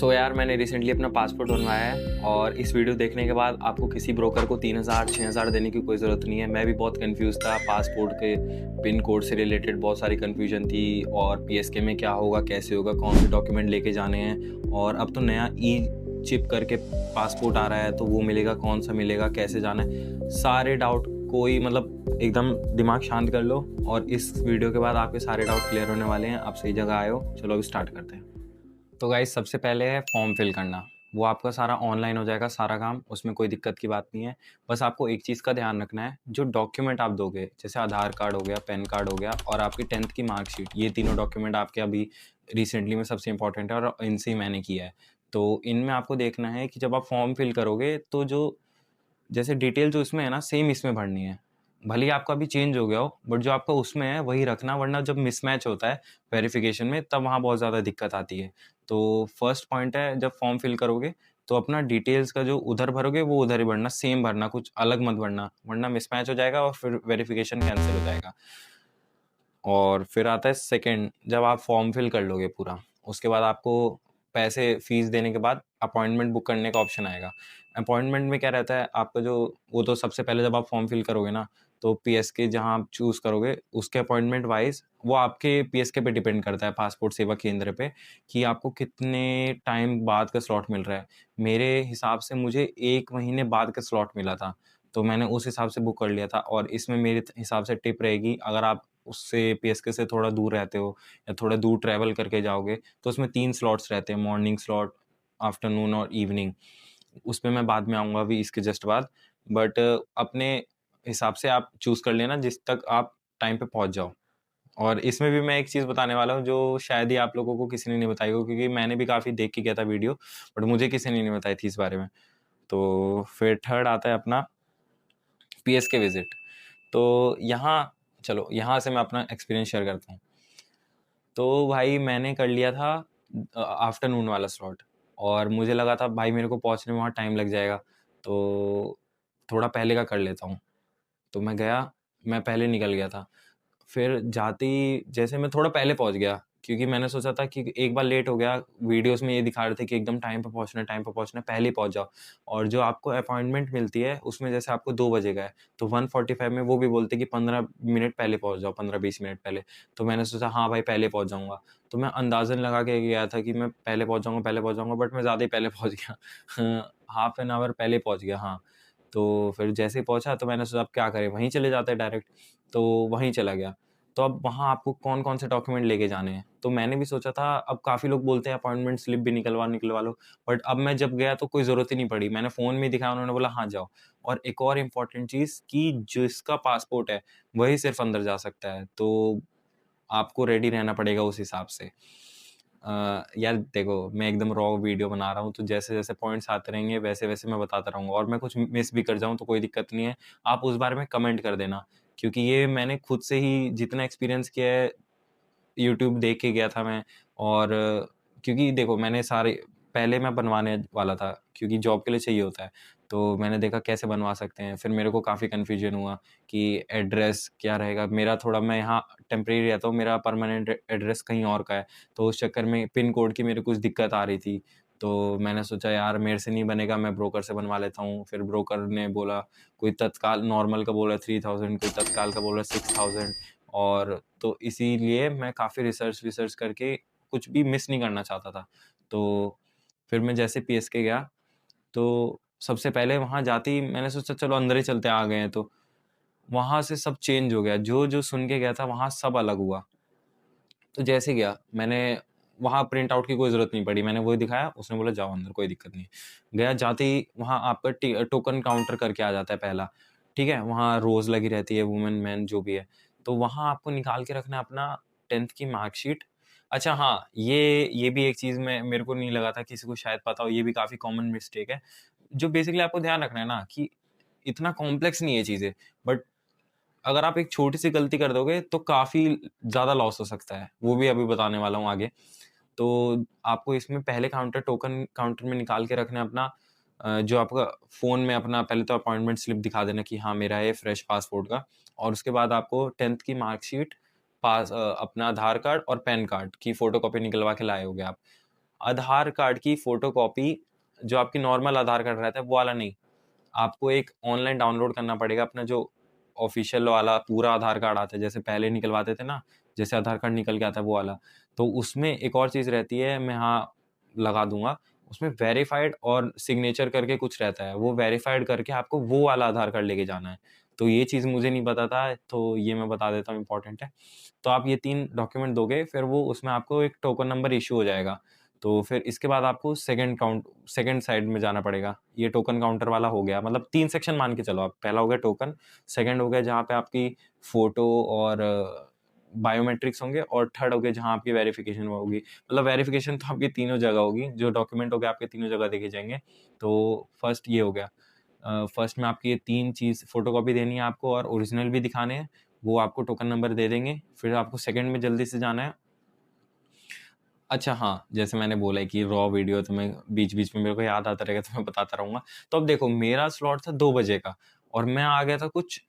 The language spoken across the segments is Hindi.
यार मैंने रिसेंटली अपना पासपोर्ट बनवाया है और इस वीडियो देखने के बाद आपको किसी ब्रोकर को 3,000 6,000 देने की कोई ज़रूरत नहीं है। मैं भी बहुत कंफ्यूज था, पासपोर्ट के पिन कोड से रिलेटेड बहुत सारी कन्फ्यूजन थी और पीएसके में क्या होगा, कैसे होगा, कौन से डॉक्यूमेंट लेके जाने हैं। और अब तो नया ई चिप करके पासपोर्ट आ रहा है, तो वो मिलेगा, कौन सा मिलेगा, कैसे जाना है, सारे डाउट कोई मतलब एकदम दिमाग शांत कर लो और इस वीडियो के बाद आपके सारे डाउट क्लियर होने वाले हैं। आप सही जगह आए हो। चलो अभी स्टार्ट करते हैं। तो गाइस सबसे पहले है फॉर्म फिल करना। वो आपका सारा ऑनलाइन हो जाएगा, सारा काम, उसमें कोई दिक्कत की बात नहीं है। बस आपको एक चीज़ का ध्यान रखना है, जो डॉक्यूमेंट आप दोगे, जैसे आधार कार्ड हो गया, पैन कार्ड हो गया और आपकी 10th की मार्कशीट, ये तीनों डॉक्यूमेंट आपके अभी रिसेंटली में सबसे इंपॉर्टेंट है और इनसे ही मैंने किया है। तो इनमें आपको देखना है कि जब आप फॉर्म फिल करोगे तो जो जैसे डिटेल जो इसमें है ना, सेम इसमें भरनी है। भले ही आपका अभी चेंज हो गया हो, बट जो आपका उसमें है वही रखना, वरना जब मिसमैच होता है वेरिफिकेशन में तब वहाँ बहुत ज़्यादा दिक्कत आती है। तो फर्स्ट पॉइंट है, जब फॉर्म फिल करोगे तो अपना डिटेल्स का जो उधर भरोगे वो उधर ही भरना, सेम भरना, कुछ अलग मत भरना, वरना मिसमैच हो जाएगा और फिर वेरिफिकेशन कैंसिल हो जाएगा। और फिर आता है सेकंड, जब आप फॉर्म फिल कर लोगे पूरा, उसके बाद आपको पैसे फीस देने के बाद अपॉइंटमेंट बुक करने का ऑप्शन आएगा। अपॉइंटमेंट में क्या रहता है आपका, जो वो तो सबसे पहले जब आप फॉर्म फिल करोगे ना, तो पीएसके जहाँ आप चूज़ करोगे उसके अपॉइंटमेंट वाइज वो आपके पीएसके पे डिपेंड करता है, पासपोर्ट सेवा केंद्र पे, कि आपको कितने टाइम बाद का स्लॉट मिल रहा है। मेरे हिसाब से मुझे 1 महीने बाद का स्लॉट मिला था, तो मैंने उस हिसाब से बुक कर लिया था। और इसमें मेरे हिसाब से टिप रहेगी, अगर आप उससे पीएसके से थोड़ा दूर रहते हो या थोड़ा दूर ट्रैवल करके जाओगे, तो उसमें 3 स्लॉट्स रहते हैं, मॉर्निंग स्लॉट, आफ्टरनून और इवनिंग। उसमें मैं बाद में आऊँगा अभी इसके जस्ट बाद। बट अपने हिसाब से आप चूज़ कर लेना जिस तक आप टाइम पे पहुँच जाओ। और इसमें भी मैं एक चीज़ बताने वाला हूँ जो शायद ही आप लोगों को किसी ने नहीं बताई हो, क्योंकि मैंने भी काफ़ी देख के किया था वीडियो, बट मुझे किसी ने नहीं बताई थी इस बारे में। तो फिर थर्ड आता है अपना पीएसके विज़िट। तो यहाँ चलो यहाँ से मैं अपना एक्सपीरियंस शेयर करता हूँ। तो भाई मैंने कर लिया था आफ्टरनून वाला स्लॉट, और मुझे लगा था भाई मेरे को पहुँचने में वहाँ टाइम लग जाएगा, तो थोड़ा पहले का कर लेता हूँ। तो मैं गया, मैं पहले निकल गया था। फिर जाते ही जैसे मैं थोड़ा पहले पहुँच गया, क्योंकि मैंने सोचा था कि एक बार लेट हो गया, वीडियोज़ में ये दिखा रहे थे कि एकदम टाइम पे पहुँचना है, पहले ही पहुँच जाओ। और जो आपको अपॉइंटमेंट मिलती है उसमें जैसे आपको 2 बजे का है, तो 1:45 में वो भी बोलते हैं कि 15 मिनट पहले पहुँच जाओ, 15-20 मिनट पहले। तो मैंने सोचा हाँ भाई पहले पहुँच जाऊँगा। तो मैं अंदाज़न लगा के गया था कि मैं पहले पहुँच जाऊँगा, बट मैं ज़्यादा ही पहले पहुँच गया। हाफ एन आवर पहले पहुँच गया, हाँ। तो फिर जैसे ही पहुँचा तो मैंने सोचा अब क्या करें, वहीं चले जाते हैं डायरेक्ट। तो वहीं चला गया। तो अब वहाँ आपको कौन-कौन से डॉक्यूमेंट लेके जाने हैं? तो मैंने भी सोचा था, अब काफ़ी लोग बोलते हैं अपॉइंटमेंट स्लिप भी निकलवा लो, बट अब मैं जब गया तो कोई ज़रूरत ही नहीं पड़ी। मैंने फ़ोन में ही दिखाया, उन्होंने बोला हाँ, जाओ। और एक और इम्पोर्टेंट चीज़ कि जिसका पासपोर्ट है, वही सिर्फ़ अंदर जा सकता है, तो आपको रेडी रहना पड़ेगा उस हिसाब से। यार देखो, मैं एकदम रॉ वीडियो बना रहा हूँ, तो जैसे-जैसे पॉइंट्स आते रहेंगे वैसे-वैसे मैं बताता रहूँगा, और मैं कुछ मिस भी कर जाऊँ तो कोई दिक्कत नहीं है। आप उस बारे में कमेंट कर देना, क्योंकि ये मैंने खुद से ही जितना एक्सपीरियंस किया है, यूट्यूब देख के गया था मैं। और क्योंकि देखो मैंने सारे पहले मैं बनवाने वाला था, क्योंकि जॉब के लिए चाहिए होता है, तो मैंने देखा कैसे बनवा सकते हैं। फिर मेरे को काफ़ी कन्फ्यूजन हुआ कि एड्रेस क्या रहेगा मेरा, थोड़ा मैं यहाँ टेम्परेरी रहता हूँ, मेरा परमानेंट एड्रेस कहीं और का है, तो उस चक्कर में पिन कोड की मेरे कुछ दिक्कत आ रही थी। तो मैंने सोचा यार मेरे से नहीं बनेगा, मैं ब्रोकर से बनवा लेता हूँ। फिर ब्रोकर ने बोला, कोई तत्काल नॉर्मल का बोला 3000, कोई तत्काल का बोला 6000। और तो इसीलिए मैं काफ़ी रिसर्च करके कुछ भी मिस नहीं करना चाहता था। तो फिर मैं जैसे पीएसके गया, तो सबसे पहले वहाँ जाते ही मैंने सोचा चलो अंदर ही चलते हैं, आ गए हैं तो। वहाँ से सब चेंज हो गया, जो सुन के गया था वहाँ सब अलग हुआ। तो जैसे गया मैंने, वहाँ प्रिंट आउट की कोई ज़रूरत नहीं पड़ी, मैंने वही दिखाया, उसने बोला जाओ अंदर, कोई दिक्कत नहीं। गया, जाते ही वहाँ आपका टोकन काउंटर करके आ जाता है पहला, ठीक है? वहाँ रोज़ लगी रहती है, वुमेन, मैन जो भी है। तो वहाँ आपको निकाल के रखना है अपना 10th की मार्कशीट। अच्छा हाँ, ये भी एक चीज़ मैं मेरे को नहीं लगा था किसी को शायद पता हो, ये भी काफ़ी कॉमन मिस्टेक है। जो बेसिकली आपको ध्यान रखना है ना, कि इतना कॉम्प्लेक्स नहीं है चीज़ें, बट अगर आप एक छोटी-सी गलती कर दोगे तो काफ़ी ज़्यादा लॉस हो सकता है, वो भी अभी बताने वाला हूँ आगे। तो आपको इसमें पहले टोकन काउंटर में निकाल के रखना है अपना जो आपका फ़ोन में अपना पहले तो अपॉइंटमेंट स्लिप दिखा देना कि हाँ, मेरा है फ्रेश पासपोर्ट का। और उसके बाद आपको 10th की मार्कशीट, अपना आधार कार्ड और पैन कार्ड की फ़ोटोकॉपी निकलवा के लाए होगे आप। आधार कार्ड की फ़ोटोकॉपी जो आपकी नॉर्मल आधार कार्ड रहता है वो वाला नहीं, आपको एक ऑनलाइन डाउनलोड करना पड़ेगा अपना जो ऑफ़िशियल वाला पूरा आधार कार्ड आता है, जैसे पहले निकलवाते थे ना, जैसे आधार कार्ड निकल के आता है वो वाला। तो उसमें एक और चीज़ रहती है, मैं हाँ लगा दूँगा, उसमें वेरिफाइड और सिग्नेचर करके कुछ रहता है, वो वेरिफाइड करके आपको वो वाला आधार कार्ड लेके जाना है। तो ये चीज़ मुझे नहीं पता था, तो ये मैं बता देता हूँ, इम्पोर्टेंट है। तो आप ये 3 डॉक्यूमेंट दोगे, फिर वो उसमें आपको एक टोकन नंबर इश्यू हो जाएगा। तो फिर इसके बाद आपको सेकंड साइड में जाना पड़ेगा। ये टोकन काउंटर वाला हो गया, मतलब 3 सेक्शन मान के चलो आप। पहला हो गया टोकन, सेकंड हो गया जहाँ पे आपकी फ़ोटो और बायोमेट्रिक्स होंगे, और थर्ड हो गया जहाँ आपकी वेरिफ़िकेशन होगी। मतलब वेरिफ़िकेशन तो आपकी तीनों जगह होगी, जो डॉक्यूमेंट हो गए आपके तीनों जगह देखे जाएँगे। तो फर्स्ट ये हो गया। फर्स्ट में आपकी ये 3 चीज़ फ़ोटोकॉपी देनी है आपको और ओरिजिनल भी दिखाने हैं, वो आपको टोकन नंबर दे देंगे। फिर आपको सेकंड में जल्दी से जाना है। अच्छा हाँ, जैसे मैंने बोला है कि रॉ वीडियो तो मैं बीच-बीच में मेरे को याद आता रहेगा तो मैं बताता रहूँगा। तो अब देखो, मेरा स्लॉट था 2 बजे का और मैं आ गया था कुछ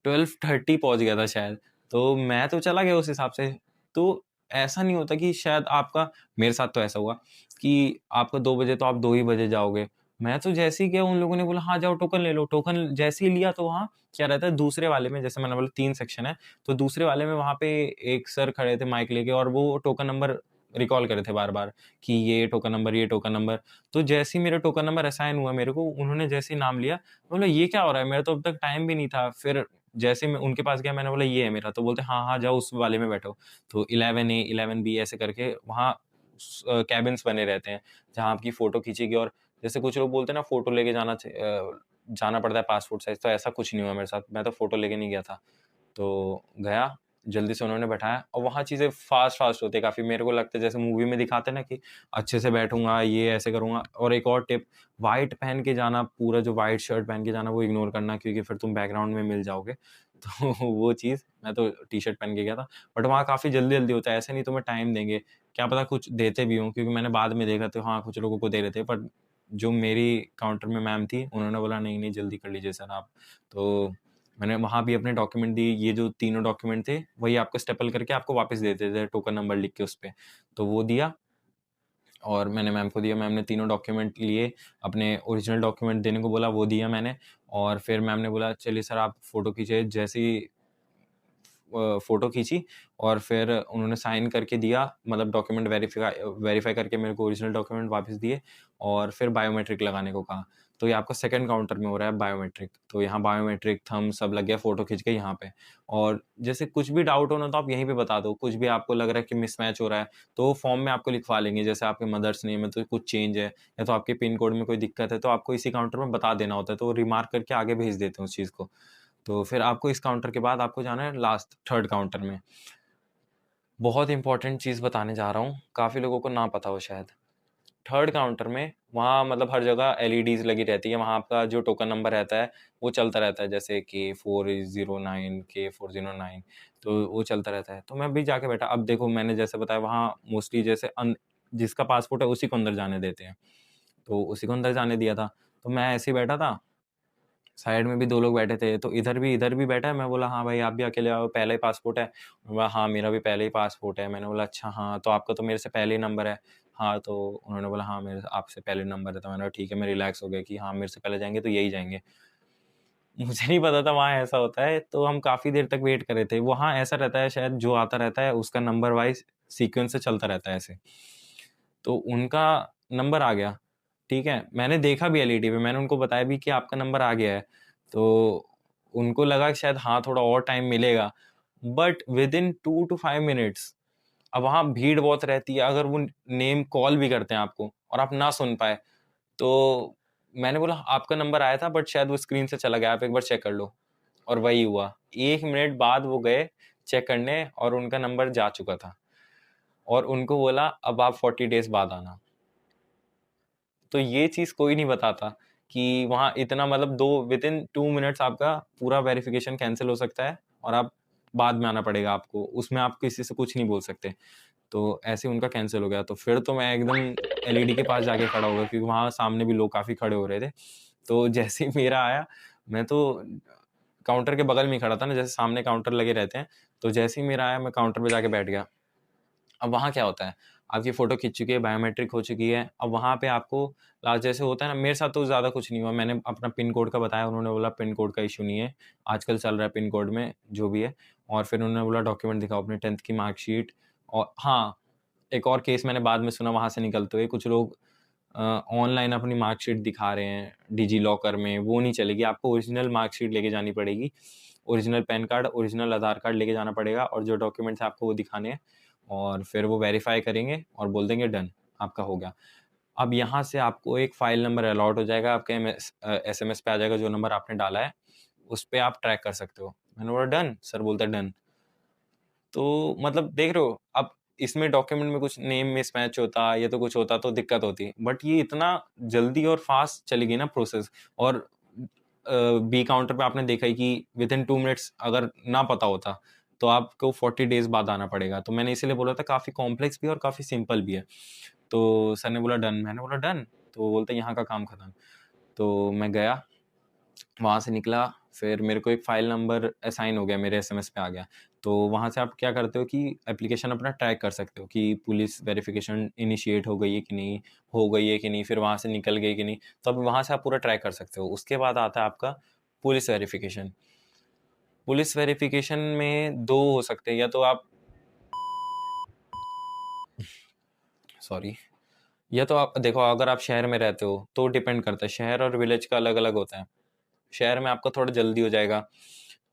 12:30 पहुँच गया था शायद। तो मैं तो चला गया उस हिसाब से। तो ऐसा नहीं होता कि शायद आपका, मेरे साथ तो ऐसा हुआ कि आपका 2 बजे तो आप 2 ही बजे जाओगे। मैं तो जैसे ही गया, उन लोगों ने बोला हाँ, जाओ टोकन ले लो। टोकन जैसे ही लिया तो वहाँ क्या रहता है, दूसरे वाले में, जैसे मैंने बोला 3 सेक्शन है, तो दूसरे वाले में वहाँ पे एक सर खड़े थे माइक लेके और वो टोकन नंबर रिकॉल कर रहे थे बार-बार कि ये टोकन नंबर, ये टोकन नंबर। तो जैसे ही मेरा टोकन नंबर असाइन हुआ मेरे को, उन्होंने जैसे ही नाम लिया, मैं बोला ये क्या हो रहा है? मेरा तो अब तक टाइम भी नहीं था। फिर जैसे ही मैं उनके पास गया, मैंने बोला ये है मेरा, तो बोलते हाँ, हाँ, जाओ उस वाले में बैठो। तो 11 ए, 11 बी ऐसे करके वहाँ केबिन्स बने रहते हैं, जहाँ आपकी फ़ोटो खींचेगी। और जैसे कुछ लोग बोलते हैं ना, फ़ोटो लेके जाना पड़ता है पासपोर्ट साइज़, तो ऐसा कुछ नहीं हुआ मेरे साथ। मैं तो फ़ोटो लेके नहीं गया था। तो गया, जल्दी से उन्होंने बैठाया और वहाँ चीज़ें फ़ास्ट-फ़ास्ट होती है काफ़ी। मेरे को लगता है जैसे मूवी में दिखाते हैं ना कि अच्छे से बैठूँगा, ये ऐसे करूँगा। और एक और टिप, व्हाइट पहन के जाना, पूरा जो व्हाइट शर्ट पहन के जाना वो इग्नोर करना, क्योंकि फिर तुम बैकग्राउंड में मिल जाओगे। तो वो चीज़, मैं तो टी-शर्ट पहन के गया था। बट वहाँ काफ़ी जल्दी-जल्दी होता है, ऐसे नहीं तुम्हें टाइम देंगे। क्या पता कुछ देते भी हों, क्योंकि मैंने बाद में देखा तो हाँ, कुछ लोगों को दे रहे थे। पर जो मेरी काउंटर में मैम थी, उन्होंने बोला नहीं, नहीं जल्दी कर लीजिए सर आप। तो मैंने वहाँ भी अपने डॉक्यूमेंट दिए, ये जो तीनों डॉक्यूमेंट थे, वही आपको स्टेपल करके आपको वापस दे देते थे, टोकन नंबर लिख के उसपे। तो वो दिया और मैंने मैम को दिया, मैम ने तीनों डॉक्यूमेंट लिए, अपने ओरिजिनल डॉक्यूमेंट देने को बोला, वो दिया मैंने। और फिर मैम ने बोला चलिए सर आप फ़ोटो खींचिए। जैसे ही फ़ोटो खींची और फिर उन्होंने साइन करके दिया, मतलब डॉक्यूमेंट वेरीफ़ाई करके मेरे को ओरिजिनल डॉक्यूमेंट वापस दिए और फिर बायोमेट्रिक लगाने को कहा। तो ये आपका सेकंड काउंटर में हो रहा है बायोमेट्रिक। तो यहाँ बायोमेट्रिक, थंब सब लग गया फ़ोटो खींच के यहाँ पे। और जैसे कुछ भी डाउट हो ना, तो आप यहीं पे बता दो। कुछ भी आपको लग रहा है कि मिसमैच हो रहा है, तो फॉर्म में आपको लिखवा लेंगे। जैसे आपके मदर्स नेम में तो कुछ चेंज है या तो आपके पिन कोड में कोई दिक्कत है, तो आपको इसी काउंटर में बता देना होता है, तो वो रिमार्क करके आगे भेज देते हैं उस चीज़ को। तो फिर आपको इस काउंटर के बाद आपको जाना है लास्ट थर्ड काउंटर में। बहुत इम्पोर्टेंट चीज़ बताने जा रहा हूँ, काफ़ी लोगों को ना पता हो शायद। थर्ड काउंटर में वहाँ मतलब हर जगह एलईडीज़ लगी रहती है, वहाँ आपका जो टोकन नंबर रहता है, वो चलता रहता है, जैसे K409, K409, तो वो चलता रहता है। तो मैं भी जाके बैठा। अब देखो, मैंने जैसे बताया वहाँ मोस्टली जैसे जिसका पासपोर्ट है उसी को अंदर जाने देते हैं, तो उसी को अंदर जाने दिया था। तो मैं ऐसे ही बैठा था, साइड में भी 2 लोग बैठे थे, तो इधर भी बैठा है। मैं बोला, "हाँ भाई, आप भी अकेले आओ, पहला ही पासपोर्ट है?" बोला, "हाँ, मेरा भी पहले ही पासपोर्ट है।" मैंने बोला, "अच्छा, हाँ, तो आपका तो मेरे से पहले ही नंबर है।" हाँ, तो उन्होंने बोला, "हाँ, मेरे आपसे पहले नंबर है।" तो मैंने कहा, "ठीक है।" मैं रिलैक्स हो गया कि हाँ, मेरे से पहले जाएँगे तो यही जाएँगे। मुझे नहीं पता था वहाँ ऐसा होता है, तो हम काफ़ी देर तक वेट कर रहे थे। वहाँ ऐसा रहता है शायद, जो आता रहता है उसका नंबर वाइज़ सीक्वेंस से चलता रहता है ऐसे। तो उनका नंबर आ गया, ठीक है? मैंने देखा भी एलईडी पे, मैंने उनको बताया भी कि आपका नंबर आ गया है। तो उनको लगा कि शायद हाँ, थोड़ा और टाइम मिलेगा, बट विदिन 2 टू 5 मिनट्स, अब वहाँ भीड़ बहुत रहती है, अगर वो नेम कॉल भी करते हैं आपको और आप ना सुन पाए, तो मैंने बोला आपका नंबर आया था बट शायद वो स्क्रीन से चला गया, आप एक बार चेक कर लो। और वही हुआ। 1 मिनट बाद वो गए चेक करने और उनका नंबर जा चुका था और उनको बोला अब आप 40 डेज़ बाद आना। तो ये चीज़ कोई नहीं बताता कि वहाँ इतना, मतलब 2 विदिन 2 मिनट्स आपका पूरा वेरिफ़िकेशन कैंसल हो सकता है और आप बाद में आना पड़ेगा आपको। उसमें आप किसी से कुछ नहीं बोल सकते। तो ऐसे ही उनका कैंसल हो गया। तो फिर तो मैं एकदम एलईडी के पास जाके खड़ा हो गया, क्योंकि वहाँ सामने भी लोग काफ़ी खड़े हो रहे थे। तो जैसे ही मेरा आया, मैं तो काउंटर के बगल में ही खड़ा था ना, जैसे सामने काउंटर लगे रहते हैं, तो जैसे ही मेरा आया मैं काउंटर पे जाके बैठ गया। अब वहाँ क्या होता है, आपकी फ़ोटो खिंच चुकी है, बायोमेट्रिक हो चुकी है। अब वहाँ पे आपको लास्ट जैसे होता है ना, मेरे साथ तो ज़्यादा कुछ नहीं हुआ। मैंने अपना पिन कोड का बताया, उन्होंने बोला पिन कोड का इश्यू नहीं है, आजकल चल रहा है पिन कोड में जो भी है। और फिर उन्होंने बोला डॉक्यूमेंट दिखाओ अपने 10th की मार्कशीट। और हाँ, एक और केस मैंने बाद में सुना वहाँ से निकलते हुए, कुछ लोग ऑनलाइन अपनी मार्कशीट दिखा रहे हैं डिजी लॉकर में, वो नहीं चलेगी। आपको ओरिजिनल मार्कशीट लेके जानी पड़ेगी, ओरिजिनल पैन कार्ड, ओरिजिनल आधार कार्ड लेके जाना पड़ेगा और जो डॉक्यूमेंट्स आपको वो दिखाने हैं, और फिर वो वेरीफाई करेंगे और बोल देंगे डन, आपका हो गया। अब यहाँ से आपको एक फ़ाइल नंबर अलॉट हो जाएगा, आपके एसएमएस पे आ जाएगा जो नंबर आपने डाला है, उस पे आप ट्रैक कर सकते हो। मैंने बोला डन, सर बोलता है डन। तो मतलब देख रहे हो, अब इसमें डॉक्यूमेंट में कुछ नेम मिसमैच होता या तो कुछ होता तो दिक्कत होती, बट ये इतना जल्दी और फास्ट चली गई ना प्रोसेस। और बी काउंटर पे आपने देखा ही कि विद इन 2 मिनट्स अगर ना पता होता तो आपको 40 डेज बाद आना पड़ेगा। तो मैंने इसीलिए बोला था काफ़ी कॉम्प्लेक्स भी है और काफ़ी सिंपल भी है। तो सर ने बोला डन, मैंने बोला डन, तो वो बोलते यहाँ का काम खत्म। तो मैं गया, वहाँ से निकला, फिर मेरे को एक फ़ाइल नंबर असाइन हो गया, मेरे एसएमएस पे आ गया। तो वहाँ से आप क्या करते हो कि एप्लीकेशन अपना ट्रैक कर सकते हो कि पुलिस वेरिफ़िकेशन इनिशिएट हो गई है कि नहीं, हो गई है कि नहीं, फिर वहाँ से निकल गई कि नहीं। तो अब वहाँ से आप पूरा ट्रैक कर सकते हो। उसके बाद आता है आपका पुलिस वेरिफ़िकेशन। पुलिस वेरिफ़िकेशन में 2 हो सकते हैं, या तो आप सॉरी, या तो आप देखो, अगर आप शहर में रहते हो तो डिपेंड करता है, शहर और विलेज का अलग-अलग होता है। शहर में आपका थोड़ा जल्दी हो जाएगा।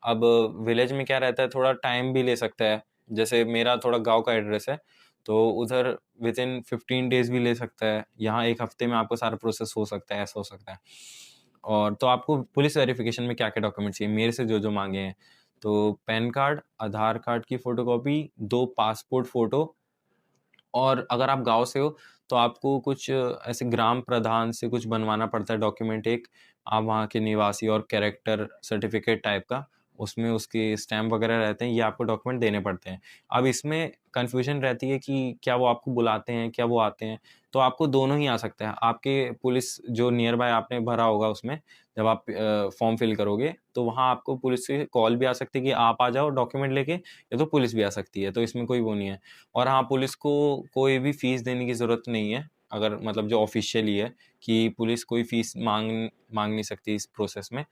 अब विलेज में क्या रहता है, थोड़ा टाइम भी ले सकता है। जैसे मेरा थोड़ा गाँव का एड्रेस है, तो उधर विदिन 15 डेज़ भी ले सकता है। यहाँ 1 हफ्ते में आपका सारा प्रोसेस हो सकता है, ऐसा हो सकता है। और तो आपको पुलिस वेरिफ़िकेशन में क्या-क्या डॉक्यूमेंट चाहिए, मेरे से जो-जो माँगे हैं। तो पैन कार्ड, आधार कार्ड की फ़ोटोकॉपी, 2 पासपोर्ट फ़ोटो, और अगर आप गाँव से हो, तो आपको कुछ ऐसे ग्राम प्रधान से कुछ बनवाना पड़ता है डॉक्यूमेंट एक, आप वहाँ के निवासी और कैरेक्टर सर्टिफ़िकेट टाइप का, उसमें उसके स्टैम्प वगैरह रहते हैं, ये आपको डॉक्यूमेंट देने पड़ते हैं। अब इसमें कन्फ्यूज़न रहती है कि क्या वो आपको बुलाते हैं, क्या वो आते हैं? तो आपको दोनों ही आ सकता है। आपके पुलिस जो नियर बाय आपने भरा होगा उसमें, जब आप फॉर्म फिल करोगे, तो वहाँ आपको पुलिस से कॉल भी आ सकती है कि आप आ जाओ डॉक्यूमेंट लेके, या तो पुलिस भी आ सकती है, तो इसमें कोई वो नहीं है। और हाँ, पुलिस को कोई भी फ़ीस देने की ज़रूरत नहीं है, अगर मतलब जो ऑफ़िशियली है कि पुलिस कोई फ़ीस माँग नहीं सकती इस प्रोसेस में।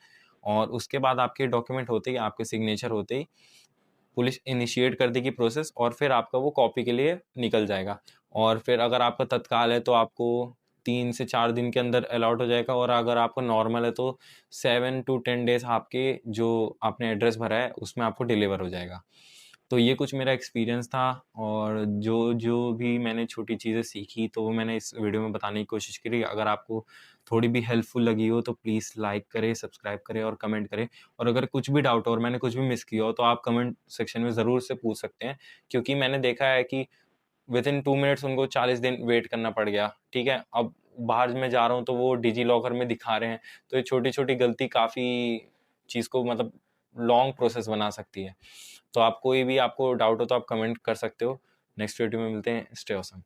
और उसके बाद आपके डॉक्यूमेंट होते ही, आपके सिग्नेचर होते ही, पुलिस इनिशिएट कर देगी प्रोसेस, और फिर आपका वो कॉपी के लिए निकल जाएगा। और फिर अगर आपका तत्काल है तो आपको 3 से 4 दिन के अंदर अलॉट हो जाएगा, और अगर आपका नॉर्मल है तो 7 टू 10 डेज़ आपके जो आपने एड्रेस भरा है उसमें आपको डिलीवर हो जाएगा। तो ये कुछ मेरा एक्सपीरियंस था, और जो भी मैंने छोटी चीज़ें सीखी तो वो मैंने इस वीडियो में बताने की कोशिश करी। अगर आपको थोड़ी भी हेल्पफुल लगी हो तो प्लीज़ लाइक करें, सब्सक्राइब करें और कमेंट करें। और अगर कुछ भी डाउट हो और मैंने कुछ भी मिस किया हो तो आप कमेंट सेक्शन में ज़रूर से पूछ सकते हैं, क्योंकि मैंने देखा है कि विदिन 2 मिनट्स उनको 40 दिन वेट करना पड़ गया, ठीक है? अब बाहर मैं जा रहा हूँ तो वो डिजी लॉकर में दिखा रहे हैं, तो ये छोटी-छोटी गलती काफ़ी चीज़ को मतलब लॉन्ग प्रोसेस बना सकती है। तो आप कोई भी आपको डाउट हो तो आप कमेंट कर सकते हो। नेक्स्ट वीडियो में मिलते हैं। Stay awesome.